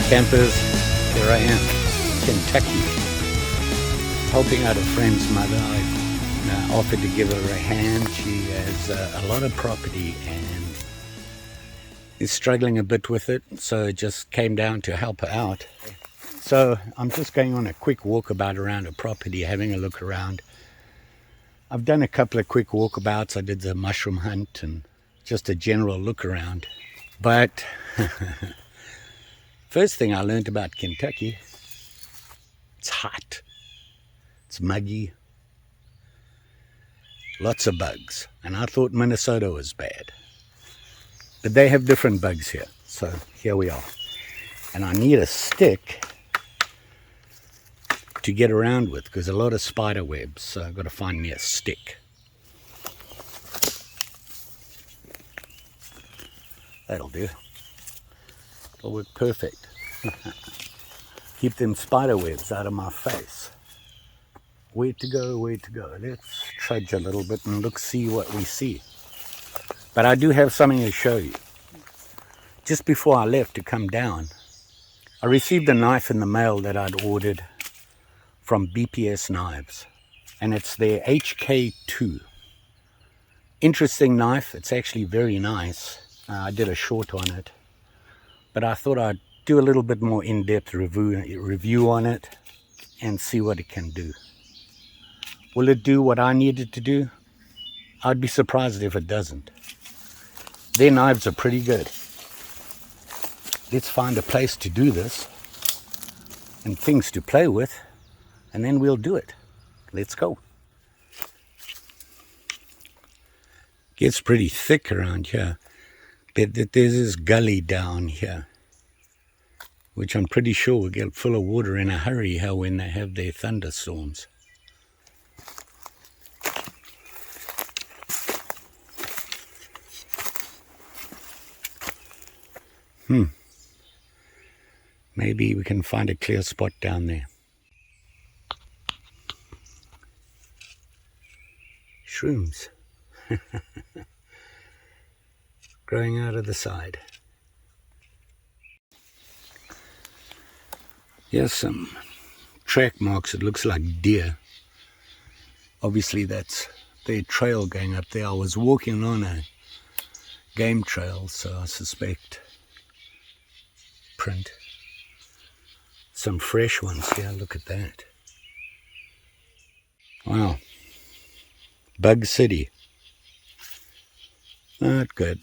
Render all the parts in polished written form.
campers, here I am, Kentucky, helping out a friend's mother. I offered to give her a hand. She has a lot of property and is struggling a bit with it, so it just came down to help her out. So I'm just going on a quick walkabout around her property, having a look around. I've done a couple of quick walkabouts. I did the mushroom hunt and just a general look around. But first thing I learned about Kentucky, it's hot, it's muggy, lots of bugs. And I thought Minnesota was bad. But they have different bugs here. So here we are. And I need a stick to get around with, because a lot of spider webs, so I've got to find me a stick. That'll do. It'll work perfect. Keep them spider webs out of my face. Where to go, where to go? Let's trudge a little bit and look, see what we see. But I do have something to show you. Just before I left to come down, I received a knife in the mail that I'd ordered from BPS knives, and it's their HK2. Interesting knife. It's actually very nice. I did a short on it, but I thought I'd do a little bit more in-depth review on it and see what it can do. Will it do what I needed to do? I'd be surprised if it doesn't. Their knives are pretty good. Let's find a place to do this and things to play with, and then we'll do it. Let's go. Gets pretty thick around here. But there's this gully down here, which I'm pretty sure will get full of water in a hurry here when they have their thunderstorms. Maybe we can find a clear spot down there. Shrooms. Growing out of the side. Here's some track marks. It looks like deer. Obviously that's their trail going up there. I was walking on a game trail, so I suspect print. Some fresh ones here, look at that. Wow. Bug City. Not good.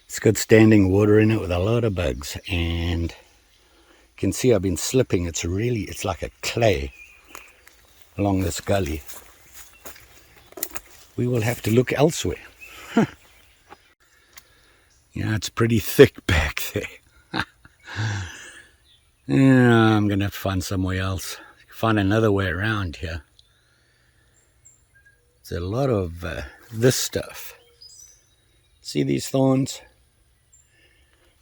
It's got standing water in it with a lot of bugs, and you can see I've been slipping. It's like a clay along this gully. We will have to look elsewhere. Yeah, it's pretty thick back there. Yeah, I'm gonna have to find somewhere else. Find another way around here. There's a lot of this stuff. See these thorns?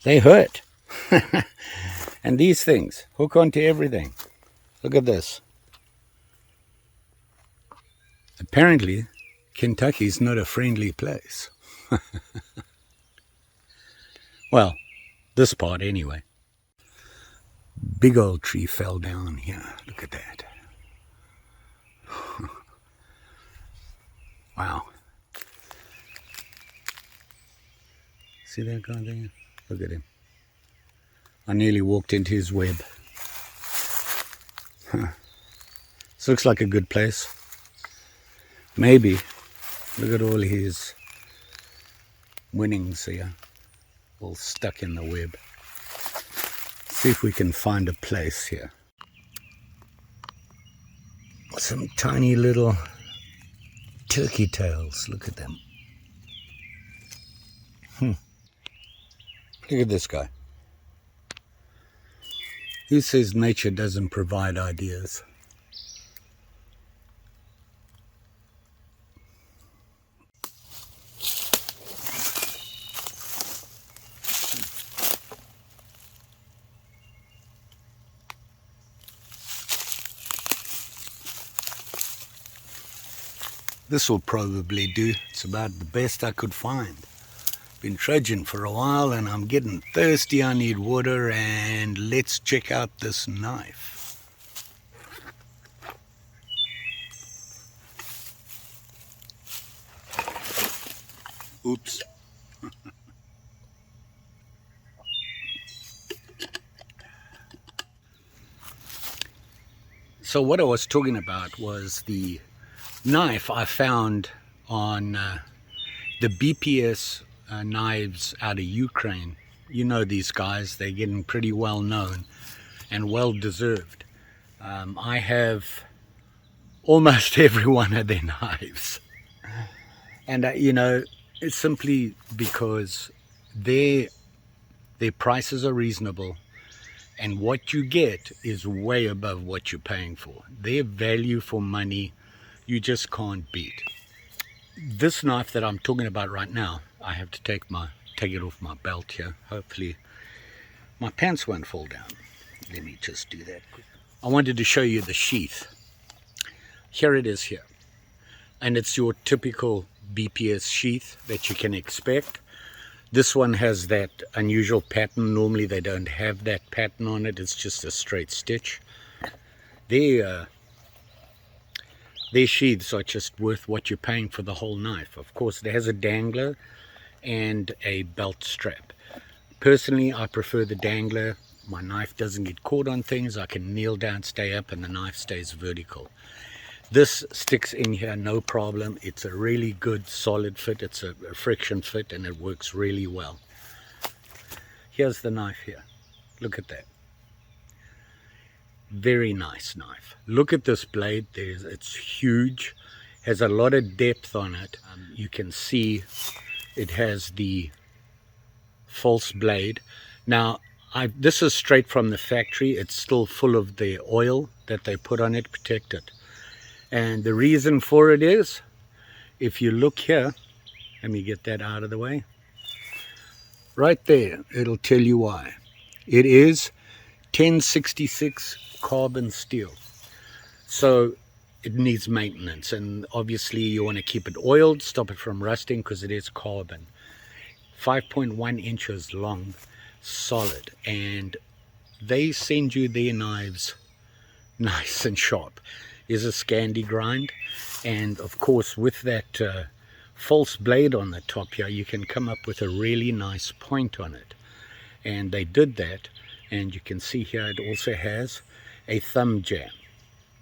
They hurt. And these things hook onto everything. Look at this. Apparently, Kentucky's not a friendly place. Well, this part anyway. Big old tree fell down here. Look at that. Wow. See that guy there? Look at him. I nearly walked into his web. This looks like a good place. Maybe. Look at all his winnings here. All stuck in the web. See if we can find a place here. Some tiny little turkey tails. Look at them. Look at this guy. Who says nature doesn't provide ideas? This will probably do. It's about the best I could find. Been trudging for a while and I'm getting thirsty. I need water, and let's check out this knife. Oops. So what I was talking about was the knife I found on the BPS knives out of Ukraine. You know these guys, they're getting pretty well known and well deserved. I have almost every one of their knives, and you know, it's simply because their prices are reasonable, and what you get is way above what you're paying for. Their value for money, you just can't beat. This knife that I'm talking about right now, I have to take it off my belt here. Hopefully my pants won't fall down. Let me just do that quick. I wanted to show you the sheath. Here it is here. And it's your typical BPS sheath that you can expect. This one has that unusual pattern. Normally they don't have that pattern on it. It's just a straight stitch. Their sheaths are just worth what you're paying for the whole knife. Of course, it has a dangler and a belt strap. Personally, I prefer the dangler. My knife doesn't get caught on things. I can kneel down, stay up, and the knife stays vertical. This sticks in here no problem. It's a really good solid fit. It's a friction fit, and it works really well. Here's the knife here. Look at that. Very nice knife. Look at this blade. It's huge, has a lot of depth on it. You can see it has the false blade. Now this is straight from the factory. It's still full of the oil that they put on it, protect it. And the reason for it is, if you look here, let me get that out of the way. Right there, it'll tell you why. It is 1066 carbon steel. So it needs maintenance, and obviously you want to keep it oiled, stop it from rusting, because it is carbon. 5.1 inches long, solid, and they send you their knives nice and sharp. Is a Scandi grind, and of course with that false blade on the top here, you can come up with a really nice point on it, and they did that. And you can see here it also has a thumb jam.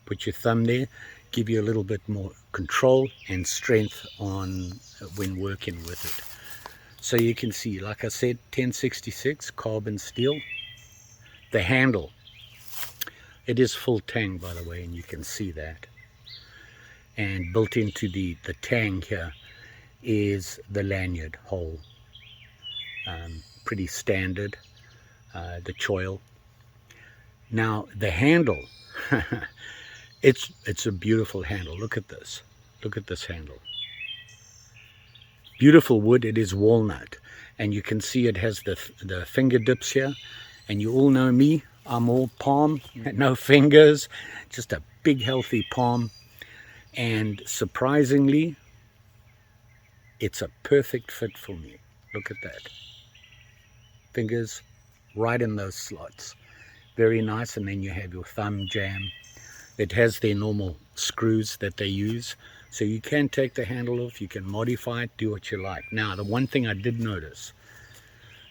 Put your thumb there, give you a little bit more control and strength on when working with it. So you can see, like I said, 1066 carbon steel. The handle, it is full tang, by the way, and you can see that. And built into the tang here is the lanyard hole. Pretty standard, the choil. Now the handle, it's a beautiful handle. Look at this. Look at this handle. Beautiful wood. It is walnut, and you can see it has the finger dips here. And you all know me, I'm all palm, no fingers, just a big healthy palm. And surprisingly, it's a perfect fit for me. Look at that. Fingers right in those slots. Very nice. And then you have your thumb jam. It has their normal screws that they use. So you can take the handle off, you can modify it, do what you like. Now, the one thing I did notice,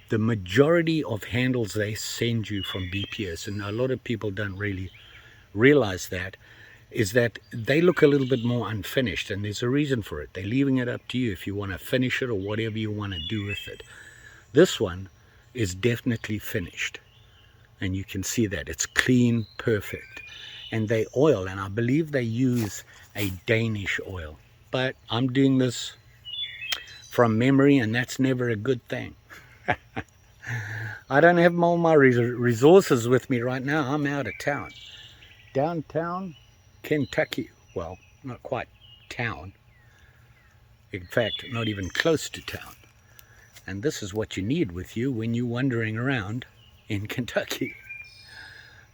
the majority of handles they send you from BPS, and a lot of people don't really realize that, is that they look a little bit more unfinished, and there's a reason for it. They're leaving it up to you if you want to finish it or whatever you want to do with it. This one is definitely finished, and you can see that it's clean, perfect. And they oil, and I believe they use a Danish oil, but I'm doing this from memory, and that's never a good thing. I don't have all my resources with me right now. I'm out of town. Downtown Kentucky. Well, not quite town. In fact, not even close to town. And this is what you need with you when you're wandering around in Kentucky.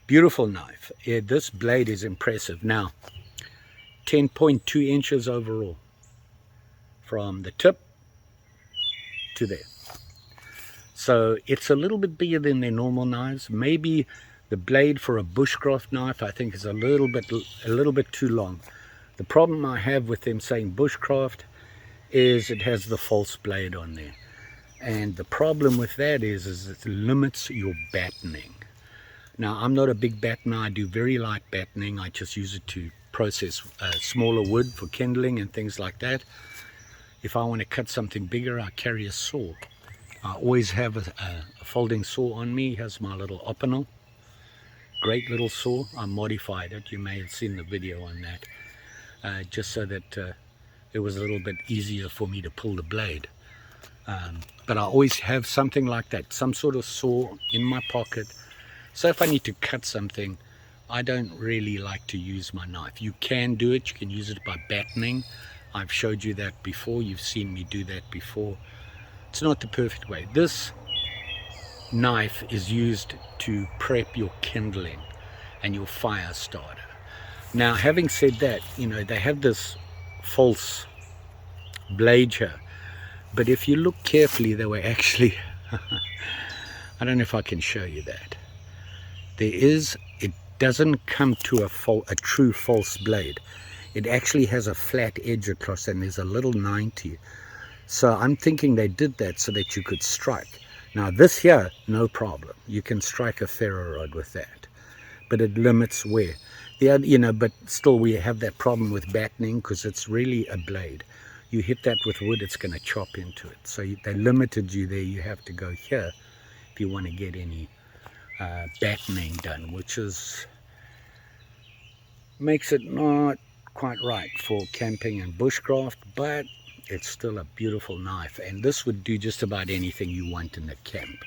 Beautiful knife. Yeah, this blade is impressive. Now, 10.2 inches overall from the tip to there. So it's a little bit bigger than their normal knives. Maybe the blade for a bushcraft knife, I think, is a little bit too long. The problem I have with them saying bushcraft is it has the false blade on there. And the problem with that is it limits your battening. Now, I'm not a big battener. I do very light battening. I just use it to process smaller wood for kindling and things like that. If I want to cut something bigger, I carry a saw. I always have a folding saw on me. Here's my little optional. Great little saw. I modified it. You may have seen the video on that. Just so that it was a little bit easier for me to pull the blade. But I always have something like that. Some sort of saw in my pocket. So if I need to cut something, I don't really like to use my knife. You can do it. You can use it by battening. I've showed you that before. You've seen me do that before. It's not the perfect way. This knife is used to prep your kindling and your fire starter. Now, having said that, you know, they have this false blade here. But if you look carefully, they were actually... I don't know if I can show you that. It doesn't come to a true false blade. It actually has a flat edge across and there's a little 90. So I'm thinking they did that so that you could strike. Now this here, no problem. You can strike a ferro rod with that. But it limits where. The other, you know, but still we have that problem with battening because it's really a blade. You hit that with wood, it's going to chop into it. So they limited you there. You have to go here if you want to get any battening done, which makes it not quite right for camping and bushcraft, but it's still a beautiful knife. And this would do just about anything you want in a camp.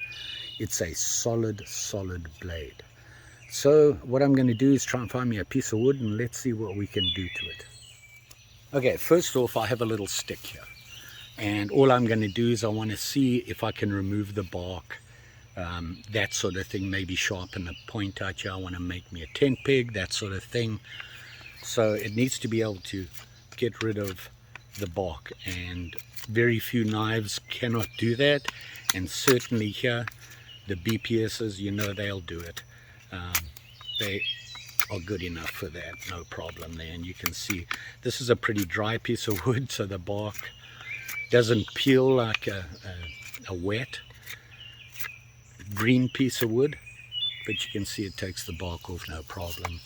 It's a solid blade. So what I'm going to do is try and find me a piece of wood and let's see what we can do to it. Okay, first off, I have a little stick here, and all I'm going to do is I want to see if I can remove the bark, that sort of thing, maybe sharpen the point out here. I want to make me a tent peg, that sort of thing. So it needs to be able to get rid of the bark, and very few knives cannot do that, and certainly here, the BPSs, you know, they'll do it. They are good enough for that, no problem there. And you can see this is a pretty dry piece of wood, so the bark doesn't peel like a wet green piece of wood, but you can see it takes the bark off, no problem.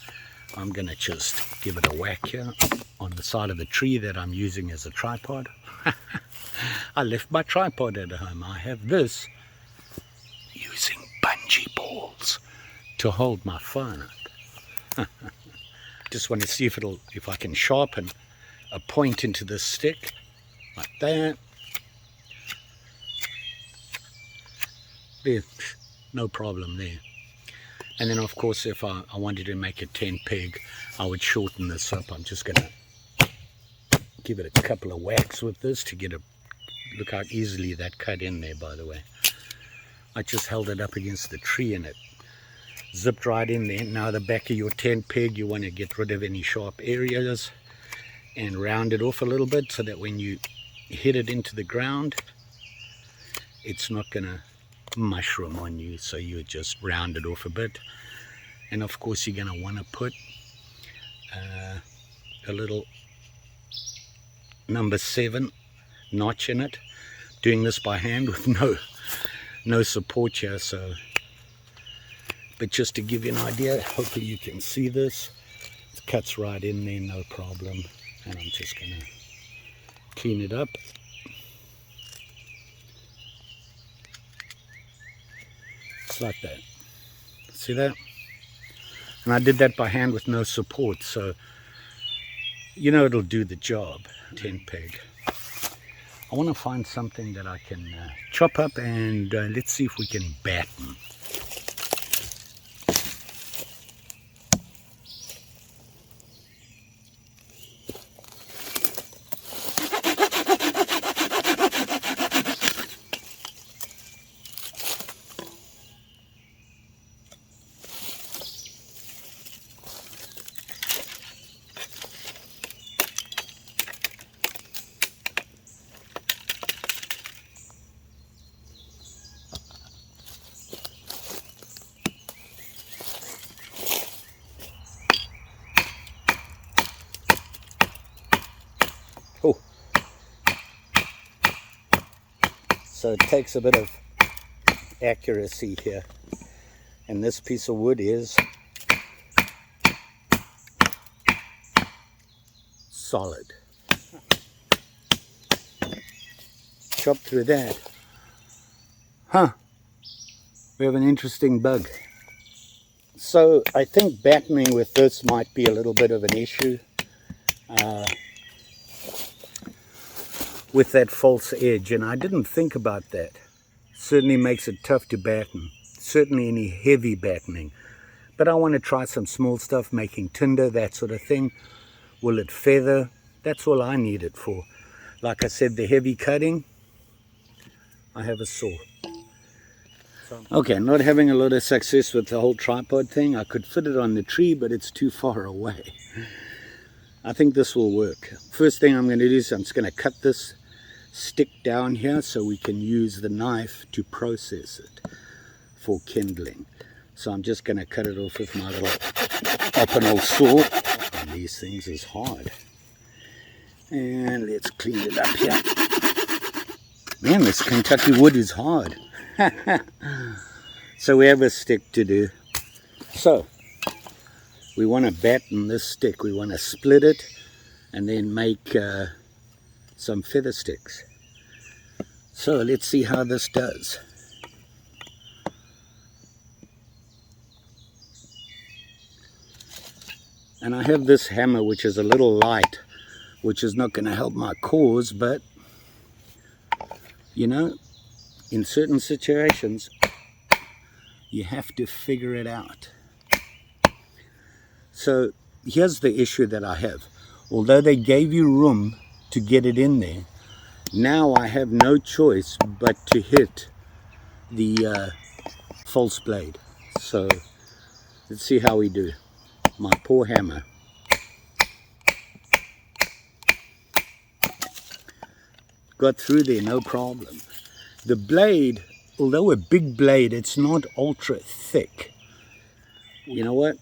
I'm going to just give it a whack here on the side of the tree that I'm using as a tripod. I left my tripod at home. I have this using bungee balls to hold my phone up. Just want to see if I can sharpen a point into this stick like that. There, no problem there. And then of course if I wanted to make a tent peg, I would shorten this up. I'm just going to give it a couple of whacks with this to get a look how easily that cut in there, by the way. I just held it up against the tree and it zipped right in there. Now the back of your tent peg, you want to get rid of any sharp areas and round it off a little bit so that when you hit it into the ground, it's not going to mushroom on you. So you just round it off a bit. And of course you're going to want to put a little number 7 notch in it. Doing this by hand with no support here, so but just to give you an idea, hopefully you can see this. It cuts right in there, no problem. And I'm just going to clean it up. It's like that. See that? And I did that by hand with no support, so you know it'll do the job. Tent peg. I want to find something that I can chop up and let's see if we can batten. So it takes a bit of accuracy here. And this piece of wood is solid. Chop through that. Huh. We have an interesting bug. So I think battening with this might be a little bit of an issue. With that false edge, and I didn't think about that. Certainly makes it tough to batten. Certainly any heavy battening. But I want to try some small stuff, making tinder, that sort of thing. Will it feather? That's all I need it for. Like I said, the heavy cutting, I have a saw. Okay, not having a lot of success with the whole tripod thing. I could fit it on the tree, but it's too far away. I think this will work. First thing I'm going to do is I'm just going to cut this stick down here so we can use the knife to process it for kindling. So I'm just going to cut it off with my little Opinel saw. And these things is hard. And let's clean it up here. Man, this Kentucky wood is hard. So we have a stick to do. So we want to batten this stick. We want to split it and then make some feather sticks. So let's see how this does. And I have this hammer which is a little light, which is not going to help my cause, but you know, in certain situations you have to figure it out. So here's the issue that I have. Although they gave you room to get it in there, now I have no choice but to hit the false blade. So let's see how we do. My poor hammer. Got through there, no problem. The blade, although a big blade, it's not ultra thick. You know what?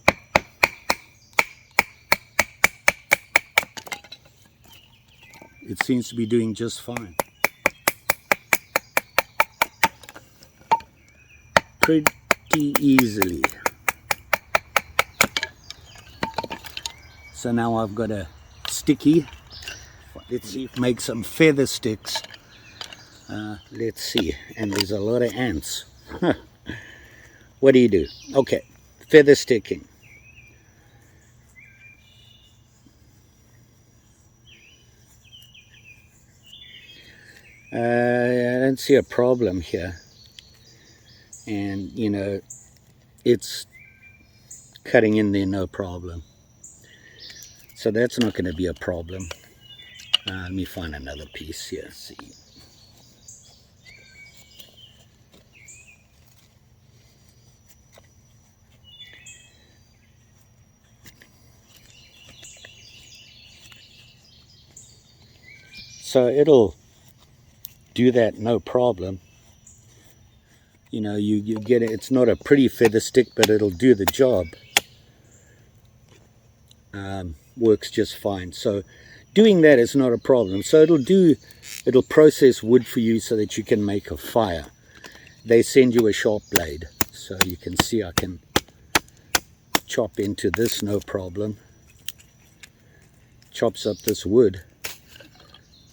It seems to be doing just fine. Pretty easily. So now I've got a sticky. Let's see if make some feather sticks. Let's see. And there's a lot of ants. What do you do? Okay, feather sticking. I don't see a problem here, and you know, it's cutting in there no problem, so that's not going to be a problem. Let me find another piece here. See, so it'll do that no problem. You know, you get it. It's not a pretty feather stick, but it'll do the job. Works just fine. So doing that is not a problem. So it'll process wood for you so that you can make a fire. They send you a sharp blade, so you can see I can chop into this no problem. Chops up this wood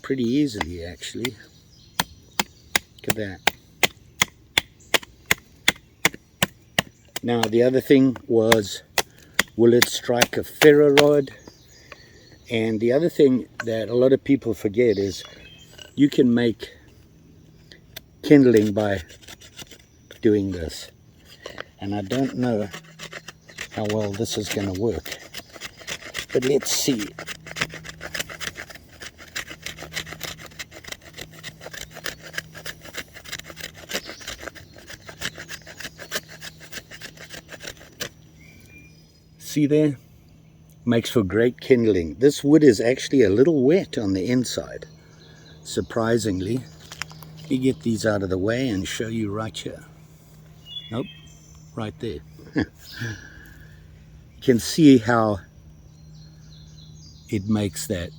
pretty easily, actually. Look at that. Now the other thing was, will it strike a ferro rod? And the other thing that a lot of people forget is you can make kindling by doing this. And I don't know how well this is going to work, but let's see. See there? Makes for great kindling. This wood is actually a little wet on the inside, surprisingly. Let me get these out of the way and show you right here. Nope, right there. You can see how it makes that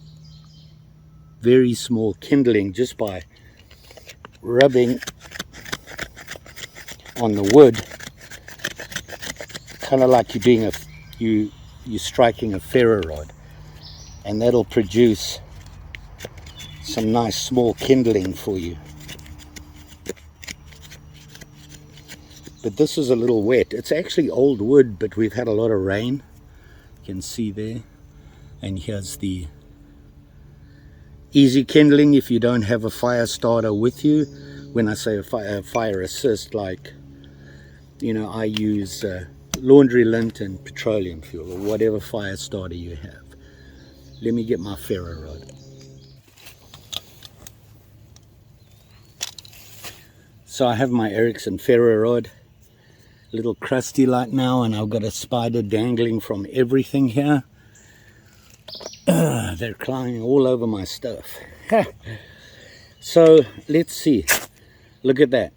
very small kindling just by rubbing on the wood, kind of like you're doing you're striking a ferro rod, and that'll produce some nice small kindling for you. But this is a little wet. It's actually old wood, but we've had a lot of rain. You can see there. And here's the easy kindling if you don't have a fire starter with you. When I say a fire assist, like, you know, I use laundry lint and petroleum fuel, or whatever fire starter you have. Let me get my ferro rod. So I have my Ericsson ferro rod, a little crusty like now, and I've got a spider dangling from everything here. They're climbing all over my stuff. So let's see. Look at that.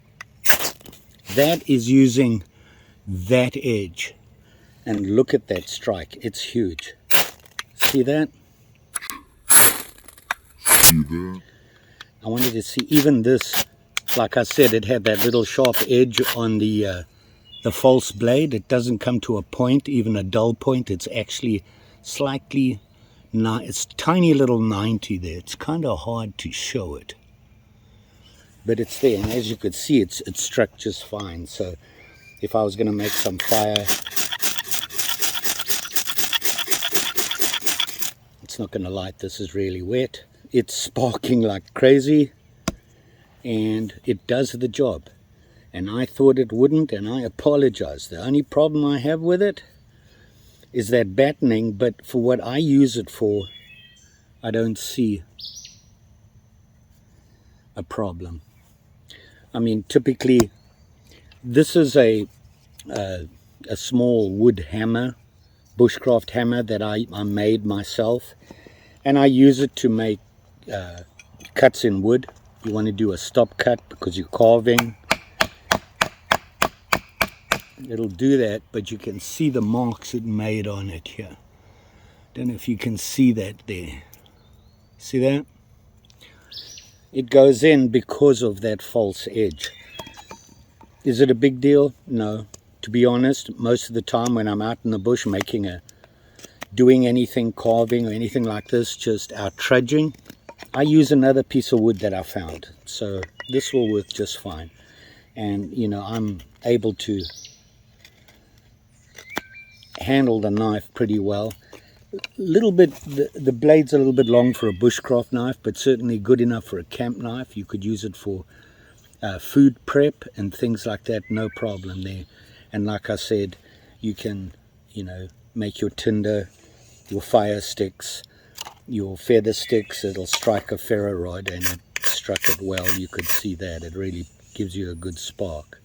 That is using that edge. And look at that strike. It's huge. See that? I wanted to see even this. Like I said, it had that little sharp edge on the false blade. It doesn't come to a point, even a dull point. It's actually slightly, it's tiny little 90 there. It's kind of hard to show it, but it's there. And as you could see, it's struck just fine. So if I was going to make some fire, it's not going to light. This is really wet. It's sparking like crazy, and it does the job. And I thought it wouldn't, and I apologize. The only problem I have with it is that battening, but for what I use it for, I don't see a problem. I mean, typically, this is a small wood hammer, bushcraft hammer that I made myself, and I use it to make cuts in wood. You want to do a stop cut because you're carving. It'll do that, but you can see the marks it made on it here. Don't know if you can see that there. See that? It goes in because of that false edge. Is it a big deal? No. To be honest, most of the time when I'm out in the bush doing anything, carving or anything like this, just out trudging, I use another piece of wood that I found. So this will work just fine. And, you know, I'm able to handle the knife pretty well. Little bit, the blade's a little bit long for a bushcraft knife, but certainly good enough for a camp knife. You could use it for food prep and things like that, no problem there. And like I said, you can, you know, make your tinder, your fire sticks, your feather sticks. It'll strike a ferro rod, and it struck it well. You could see that. It really gives you a good spark.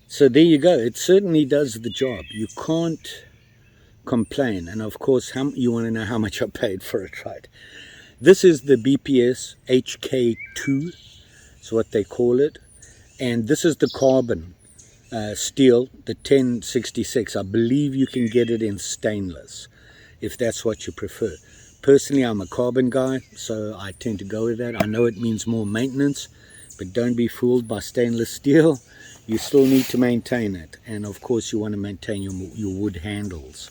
So there you go. It certainly does the job. You can't complain. And of course, you want to know how much I paid for it, right? This is the BPS HK2. It's what they call it. And this is the carbon steel, the 1066. I believe you can get it in stainless, if that's what you prefer. Personally, I'm a carbon guy, so I tend to go with that. I know it means more maintenance, but don't be fooled by stainless steel. You still need to maintain it, and of course you want to maintain your wood handles.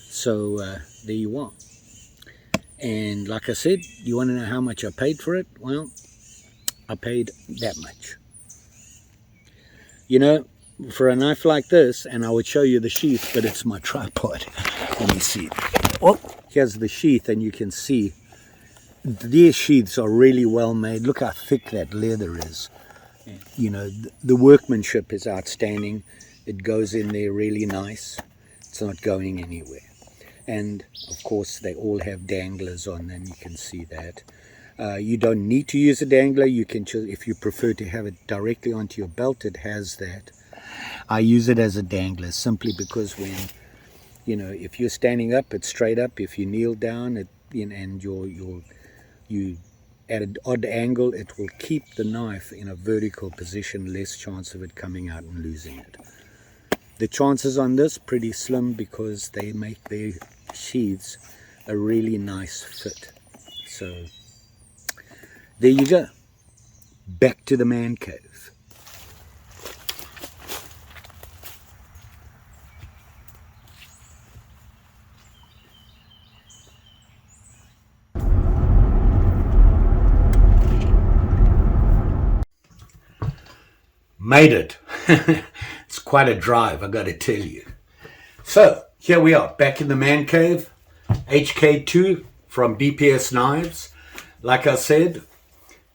So there you are. And like I said, you want to know how much I paid for it? Well, I paid that much. You know, for a knife like this, and I would show you the sheath, but it's my tripod. Let me see. Oh, here's the sheath, and you can see these sheaths are really well made. Look how thick that leather is. You know, the workmanship is outstanding. It goes in there really nice. It's not going anywhere. And of course, they all have danglers on them. You can see that. You don't need to use a dangler. You can just, if you prefer to have it directly onto your belt, it has that. I use it as a dangler simply because when, you know, if you're standing up, it's straight up. If you kneel down, and you at an odd angle, it will keep the knife in a vertical position, less chance of it coming out and losing it. The chances on this pretty slim because they make their sheaths a really nice fit. So there you go. Back to the man cave. Made it. It's quite a drive, I got to tell you. So, here we are, back in the man cave. HK2 from BPS knives. Like I said,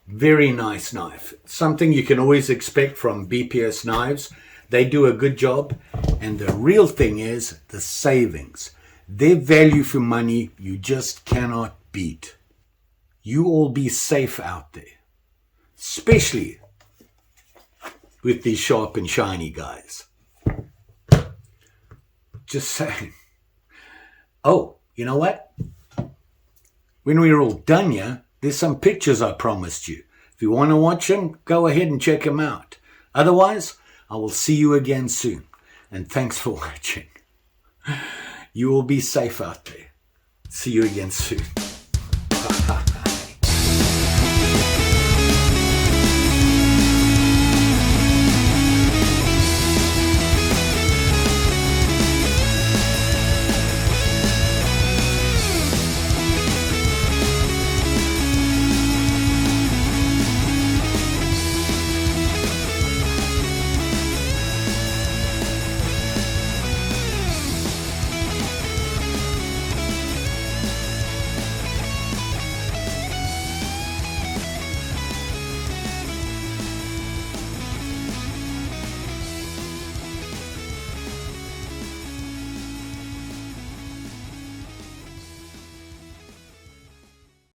very nice knife. Something you can always expect from BPS knives. They do a good job. And the real thing is the savings. Their value for money you just cannot beat. You all be safe out there. Especially with these sharp and shiny guys. Just saying. Oh, you know what? When we're all done here, there's some pictures I promised you. If you want to watch them, go ahead and check them out. Otherwise, I will see you again soon. And thanks for watching. You will be safe out there. See you again soon.